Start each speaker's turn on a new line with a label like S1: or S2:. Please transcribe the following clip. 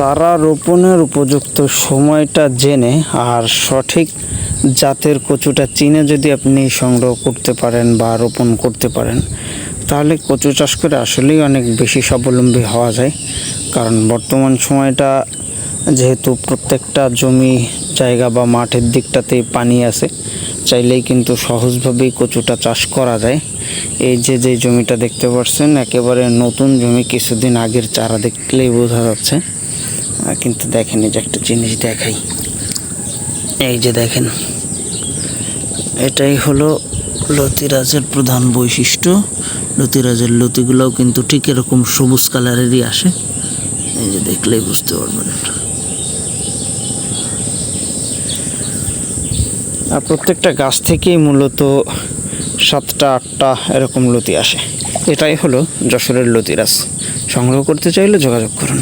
S1: চারা রোপণের উপযুক্ত সময়টা জেনে আর সঠিক জাতের কচুটা চিনে যদি আপনি সংগ্রহ করতে পারেন বা রোপণ করতে পারেন, তাহলে কচু চাষ করে আসলেই অনেক বেশি স্বাবলম্বী হওয়া যায়। কারণ বর্তমান সময়টা যেহেতু প্রত্যেকটা জমি জায়গা বা মাঠের দিকটাতেই পানি আছে, চাইলেই কিন্তু সহজভাবেই কচুটা চাষ করা যায়। এই যে জমিটা দেখতে পাচ্ছেন একেবারে নতুন জমি, কিছুদিন আগের চারা দেখলেই বোঝা যাচ্ছে। কিন্তু দেখেন, এই যে একটা জিনিস দেখাই, এই যে দেখেন, এটাই হলো লতিরাজের প্রধান বৈশিষ্ট্য। লতিরাজের লতিগুলোও কিন্তু ঠিক এরকম সবুজ কালারেরই আসে, এই যে দেখলেই বুঝতে পারবেন। আর প্রত্যেকটা গাছ থেকেই মূলত 7টা 8টা এরকম লতি আসে। এটাই হলো যশোরের লতিরাজ। সংগ্রহ করতে চাইলে যোগাযোগ করুন।